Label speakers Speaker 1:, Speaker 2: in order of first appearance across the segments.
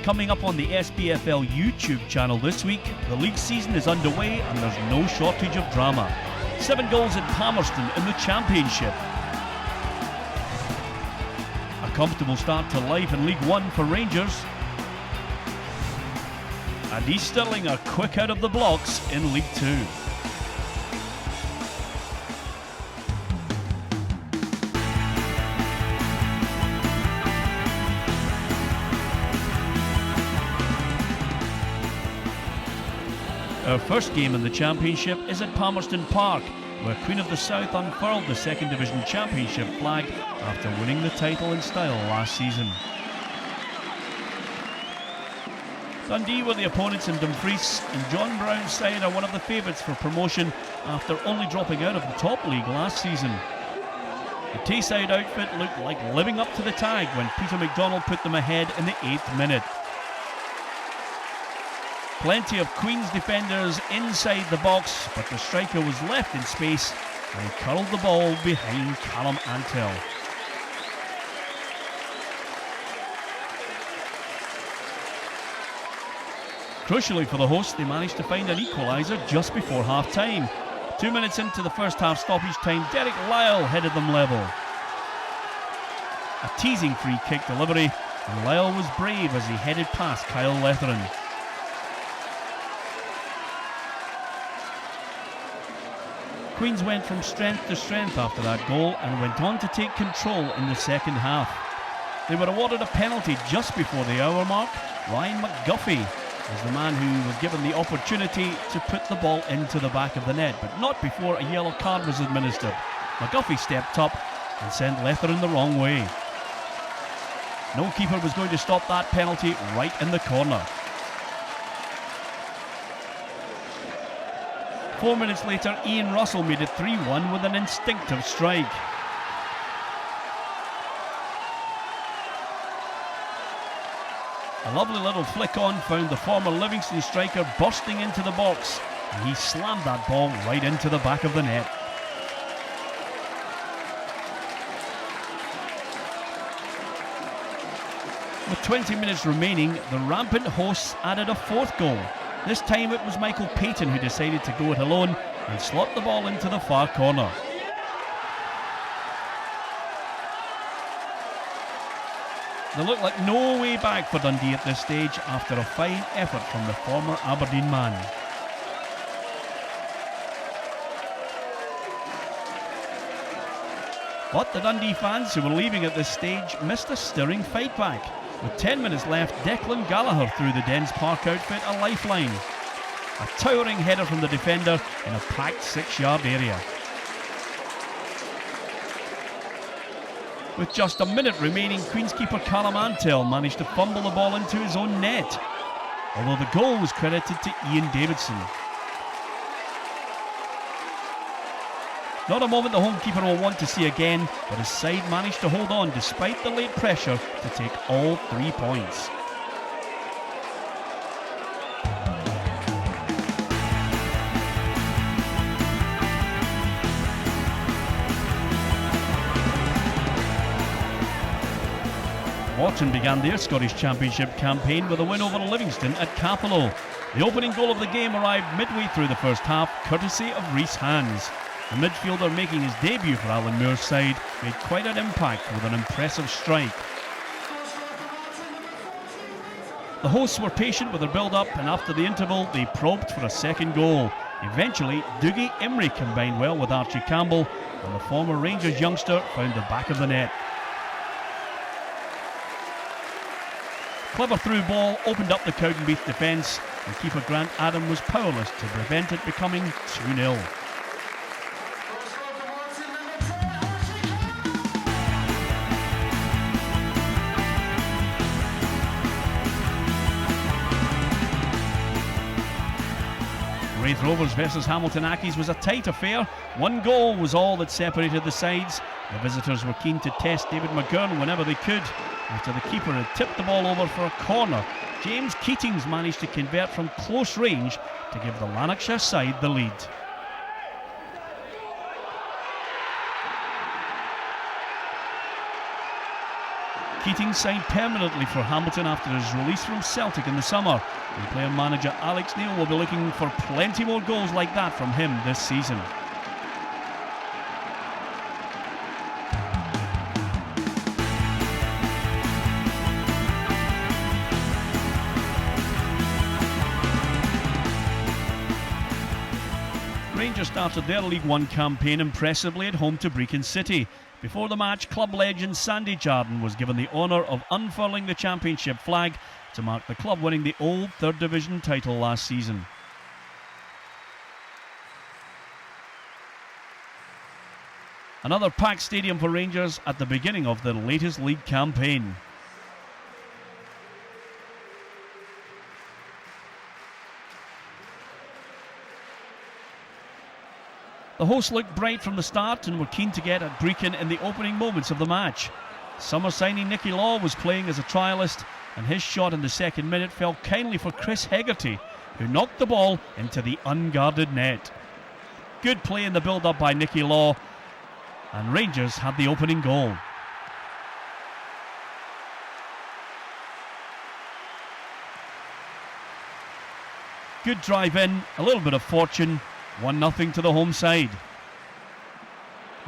Speaker 1: Coming up on the SPFL YouTube channel this week, the league season is underway and there's no shortage of drama. 7 goals at Palmerston in the Championship. A comfortable start to life in League One for Rangers. And East Stirling are quick out of the blocks in League Two. Our first game in the Championship is at Palmerston Park, where Queen of the South unfurled the Second Division Championship flag after winning the title in style last season. Dundee were the opponents in Dumfries, and John Brown's side are one of the favourites for promotion after only dropping out of the top league last season. The Tayside outfit looked like living up to the tag when Peter McDonald put them ahead in the 8th minute. Plenty of Queen's defenders inside the box, but the striker was left in space and he curled the ball behind Callum Antell. Crucially for the hosts, they managed to find an equaliser just before half-time. 2 minutes into the first half stoppage time, Derek Lyle headed them level. A teasing free kick delivery, and Lyle was brave as he headed past Kyle Letheran. Queens went from strength to strength after that goal and went on to take control in the second half. They were awarded a penalty just before the hour mark. Ryan McGuffey was the man who was given the opportunity to put the ball into the back of the net, but not before a yellow card was administered. McGuffey stepped up and sent Letheran the wrong way. No keeper was going to stop that penalty right in the corner. 4 minutes later, Ian Russell made it 3-1 with an instinctive strike. A lovely little flick on found the former Livingston striker bursting into the box, and he slammed that ball right into the back of the net. With 20 minutes remaining, the rampant hosts added a 4th goal. This time it was Michael Payton who decided to go it alone and slot the ball into the far corner. There looked like no way back for Dundee at this stage after a fine effort from the former Aberdeen man. But the Dundee fans who were leaving at this stage missed a stirring fight back. With 10 minutes left, Declan Gallagher threw the Dens Park outfit a lifeline. A towering header from the defender in a packed 6-yard area. With just a minute remaining, Queen's keeper Callum Antell managed to fumble the ball into his own net, although the goal was credited to Ian Davidson. Not a moment the home keeper will want to see again, but his side managed to hold on despite the late pressure to take all 3 points. Morton began their Scottish Championship campaign with a win over Livingston at Cappielow. The opening goal of the game arrived midway through the first half, courtesy of Rhys Hands. The midfielder making his debut for Alan Muir's side made quite an impact with an impressive strike. The hosts were patient with their build-up, and after the interval they probed for a second goal. Eventually, Dougie Imrie combined well with Archie Campbell, and the former Rangers youngster found the back of the net. Clever through ball opened up the Cowdenbeath defence, and keeper Grant Adam was powerless to prevent it becoming 2-0. Raith Rovers versus Hamilton Accies was a tight affair. 1 goal was all that separated the sides. The visitors were keen to test David McGurn whenever they could. After the keeper had tipped the ball over for a corner, James Keatings managed to convert from close range to give the Lanarkshire side the lead. Keating signed permanently for Hamilton after his release from Celtic in the summer, and player-manager Alex Neil will be looking for plenty more goals like that from him this season. Rangers started their League One campaign impressively at home to Brechin City. Before the match, club legend Sandy Jardine was given the honour of unfurling the championship flag to mark the club winning the old third division title last season. Another packed stadium for Rangers at the beginning of their latest league campaign. The hosts looked bright from the start and were keen to get at Brechin in the opening moments of the match. Summer signing Nicky Law was playing as a trialist, and his shot in the second minute fell kindly for Chris Hegarty, who knocked the ball into the unguarded net. Good play in the build-up by Nicky Law, and Rangers had the opening goal. Good drive in, a little bit of fortune. 1-0 to the home side.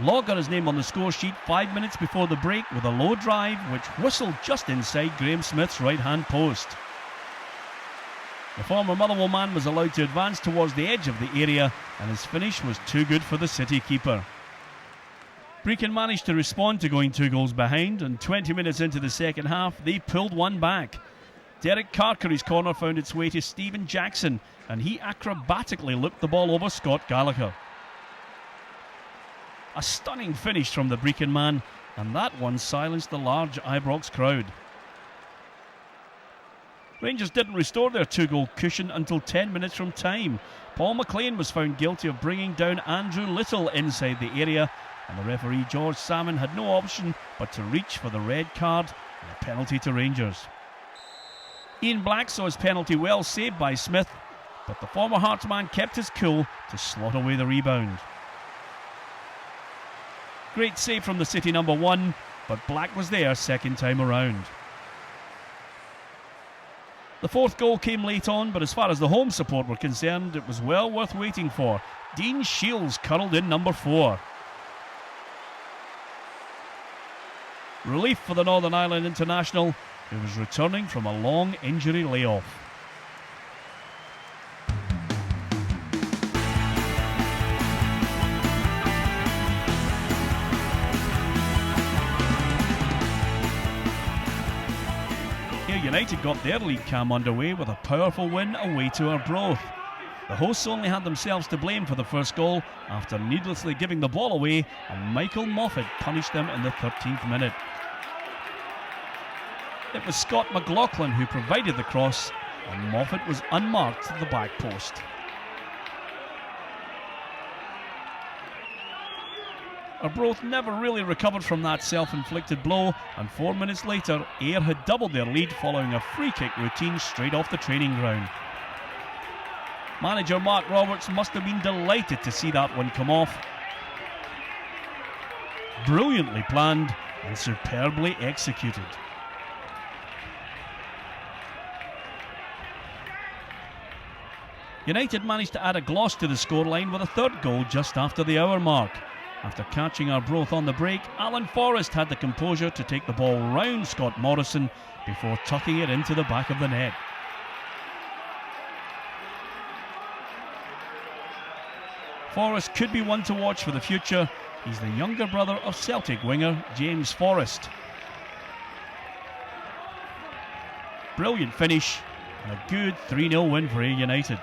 Speaker 1: Law got his name on the score sheet 5 minutes before the break with a low drive which whistled just inside Graham Smith's right-hand post. The former Motherwell man was allowed to advance towards the edge of the area, and his finish was too good for the City keeper. Brechin managed to respond to going 2 goals behind, and 20 minutes into the second half they pulled one back. Derek Carkery's corner found its way to Stephen Jackson, and he acrobatically looked the ball over Scott Gallagher. A stunning finish from the Brechin man, and that one silenced the large Ibrox crowd. Rangers didn't restore their 2-goal cushion until 10 minutes from time. Paul McLean was found guilty of bringing down Andrew Little inside the area, and the referee George Salmon had no option but to reach for the red card and a penalty to Rangers. Ian Black saw his penalty well saved by Smith, but the former Hearts man kept his cool to slot away the rebound. Great save from the City number 1, but Black was there second time around. The fourth goal came late on, but as far as the home support were concerned, it was well worth waiting for. Dean Shields curled in number 4. Relief for the Northern Ireland international, who was returning from a long injury layoff. United got their league cam underway with a powerful win away to Arbroath. The hosts only had themselves to blame for the first goal after needlessly giving the ball away, and Michael Moffat punished them in the 13th minute. It was Scott McLaughlin who provided the cross, and Moffat was unmarked to the back post. Arbroath never really recovered from that self-inflicted blow, and 4 minutes later Ayr had doubled their lead following a free kick routine straight off the training ground. Manager Mark Roberts must have been delighted to see that one come off. Brilliantly planned and superbly executed. United managed to add a gloss to the scoreline with a third goal just after the hour mark. After catching Arbroath on the break, Alan Forrest had the composure to take the ball round Scott Morrison before tucking it into the back of the net. Forrest could be one to watch for the future. He's the younger brother of Celtic winger James Forrest. Brilliant finish and a good 3-0 win for Ayr United.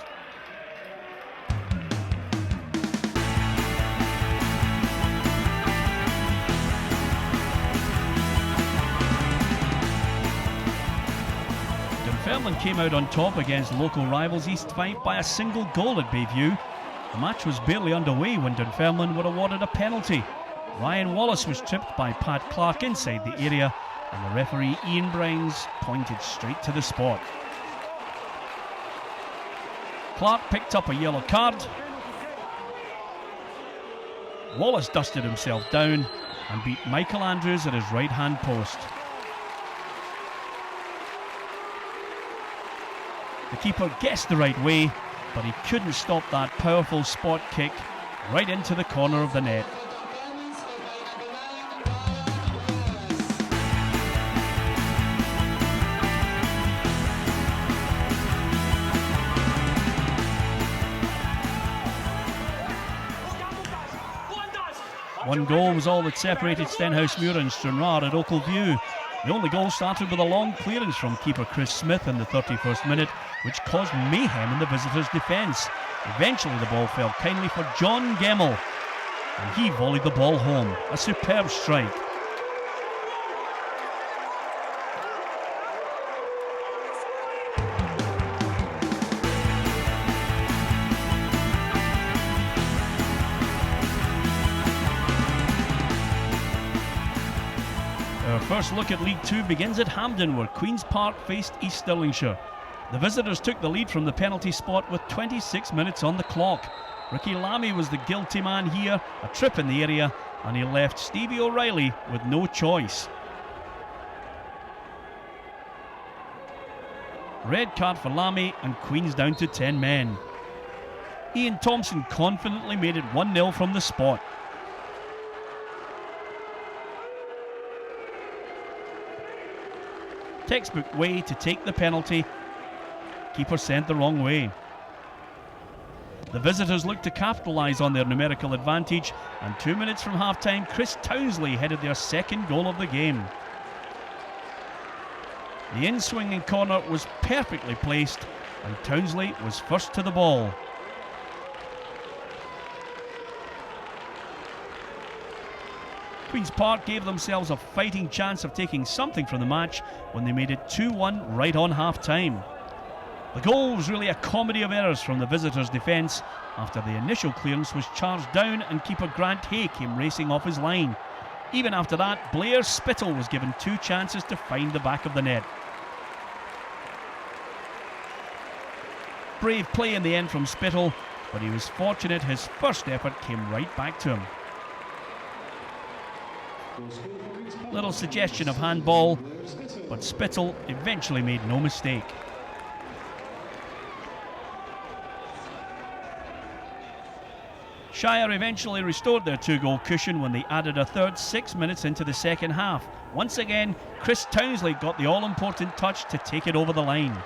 Speaker 1: Dunfermline came out on top against local rivals East Fife by a single goal at Bayview. The match was barely underway when Dunfermline were awarded a penalty. Ryan Wallace was tripped by Pat Clark inside the area, and the referee Ian Brines pointed straight to the spot. Clark picked up a yellow card. Wallace dusted himself down and beat Michael Andrews at his right-hand post. The keeper guessed the right way, but he couldn't stop that powerful spot kick right into the corner of the net. One goal was all that separated Stenhousemuir and Stranraer at Oakview. The only goal started with a long clearance from keeper Chris Smith in the 31st minute, which caused mayhem in the visitors' defence. Eventually the ball fell kindly for John Gemmell, and he volleyed the ball home. A superb strike. Our first look at League Two begins at Hampden, where Queen's Park faced East Stirlingshire. The visitors took the lead from the penalty spot with 26 minutes on the clock. Ricky Lamy was the guilty man here, a trip in the area, and he left Stevie O'Reilly with no choice. Red card for Lamy, and Queen's down to 10 men. Ian Thompson confidently made it 1-0 from the spot. Textbook way to take the penalty. Keeper sent the wrong way. The visitors looked to capitalise on their numerical advantage, and 2 minutes from half-time, Chris Townsley headed their second goal of the game. The in-swinging corner was perfectly placed, and Townsley was first to the ball. Queen's Park gave themselves a fighting chance of taking something from the match when they made it 2-1 right on half-time. The goal was really a comedy of errors from the visitors' defence after the initial clearance was charged down and keeper Grant Hay came racing off his line. Even after that, Blair Spittle was given 2 chances to find the back of the net. Brave play in the end from Spittle, but he was fortunate his first effort came right back to him. Little suggestion of handball, but Spittle eventually made no mistake. Shire eventually restored their 2-goal cushion when they added a third 6 minutes into the second half. Once again, Chris Townsley got the all-important touch to take it over the line.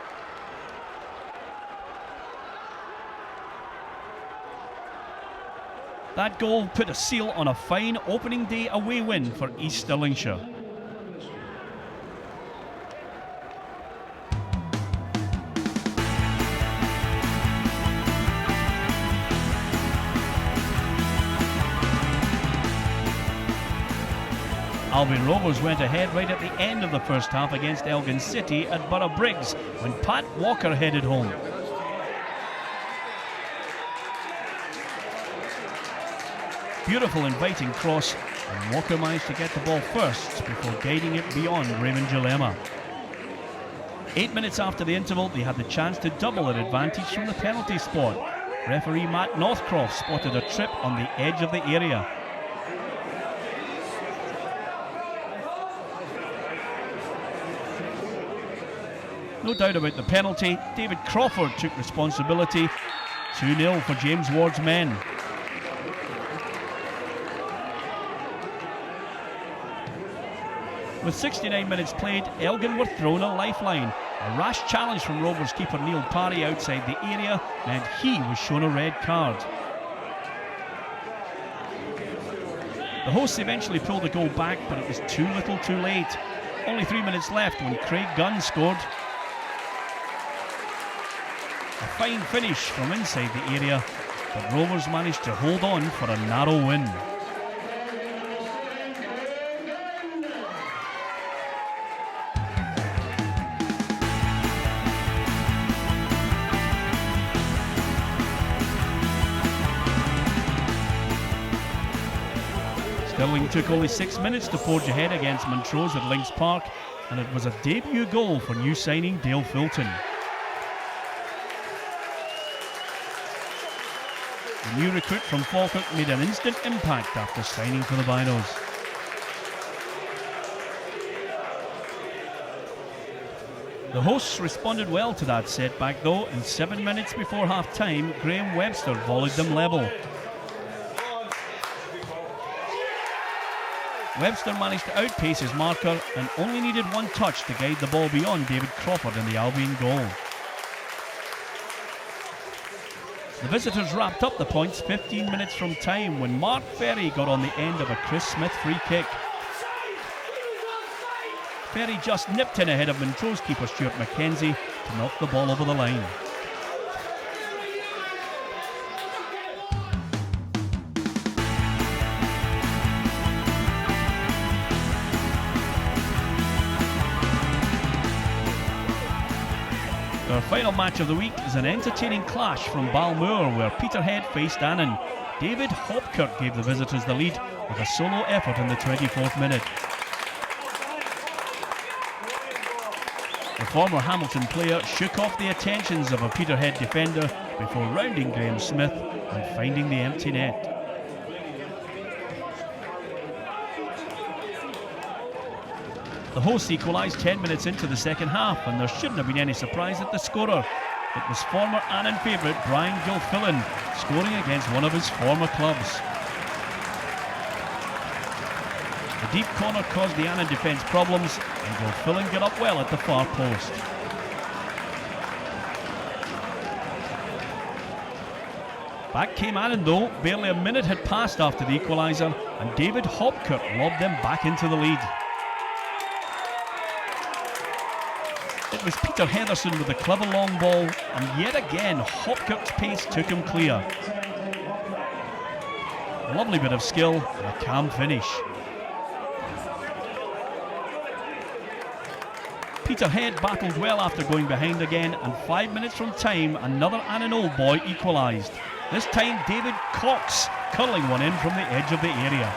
Speaker 1: That goal put a seal on a fine opening day away win for East Stirlingshire. Albion Rovers went ahead right at the end of the first half against Elgin City at Borough Briggs when Pat Walker headed home. Beautiful inviting cross, and Walker managed to get the ball first before guiding it beyond Raymond Jalema. 8 minutes after the interval, they had the chance to double their advantage from the penalty spot. Referee Matt Northcroft spotted a trip on the edge of the area. No doubt about the penalty, David Crawford took responsibility. 2-0 for James Ward's men. With 69 minutes played, Elgin were thrown a lifeline. A rash challenge from Rovers keeper Neil Parry outside the area meant he was shown a red card. The hosts eventually pulled the goal back, but it was too little too late. Only 3 minutes left when Craig Gunn scored. A fine finish from inside the area, but Rovers managed to hold on for a narrow win. Stirling took only 6 minutes to forge ahead against Montrose at Links Park, and it was a debut goal for new signing Dale Fulton. The new recruit from Falkirk made an instant impact after signing for the Binos. The hosts responded well to that setback though, and 7 minutes before half-time, Graham Webster volleyed them level. Webster managed to outpace his marker and only needed one touch to guide the ball beyond David Crawford in the Albion goal. The visitors wrapped up the points 15 minutes from time when Mark Ferry got on the end of a Chris Smith free kick. Ferry just nipped in ahead of Montrose keeper Stuart McKenzie to knock the ball over the line. Our final match of the week is an entertaining clash from Balmoor where Peterhead faced Annan. David Hopkirk gave the visitors the lead with a solo effort in the 24th minute. The former Hamilton player shook off the attentions of a Peterhead defender before rounding Graham Smith and finding the empty net. The hosts equalised 10 minutes into the second half, and there shouldn't have been any surprise at the scorer. It was former Annan favourite Brian Gilfillan scoring against one of his former clubs. The deep corner caused the Annan defence problems, and Gilfillan got up well at the far post. Back came Annan though. Barely a minute had passed after the equaliser, and David Hopkirk lobbed them back into the lead. It was Peter Heatherson with a clever long ball, and yet again Hopkirk's pace took him clear. A lovely bit of skill and a calm finish. Peterhead battled well after going behind again, and 5 minutes from time another Annan old boy equalised. This time David Cox curling one in from the edge of the area.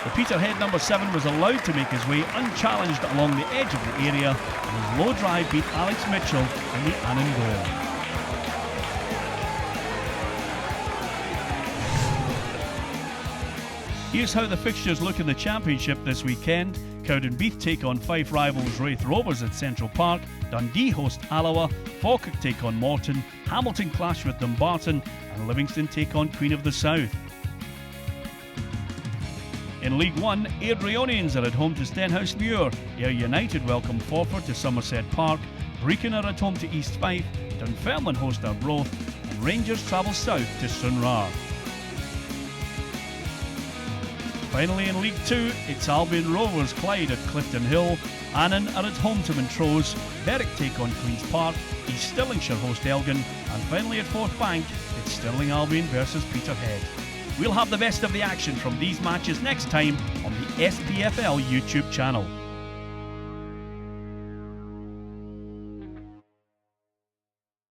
Speaker 1: The Peterhead number 7 was allowed to make his way unchallenged along the edge of the area, and his low drive beat Alex Mitchell in the Annan goal. Here's how the fixtures look in the Championship this weekend. Cowdenbeath take on Fife rivals Raith Rovers at Central Park, Dundee host Alloa, Falkirk take on Morton, Hamilton clash with Dumbarton, and Livingston take on Queen of the South. In League 1, Airdrieonians are at home to Stenhousemuir, Ayr United welcome Forfar to Somerset Park, Brechin are at home to East Fife, Dunfermline host Arbroath, and Rangers travel south to Stranraer. Finally in League 2, it's Albion Rovers Clyde at Clifton Hill, Annan are at home to Montrose, Berwick take on Queen's Park, East Stirlingshire host Elgin, and finally at Fourth Bank, it's Stirling Albion versus Peterhead. We'll have the best of the action from these matches next time on the SPFL YouTube channel.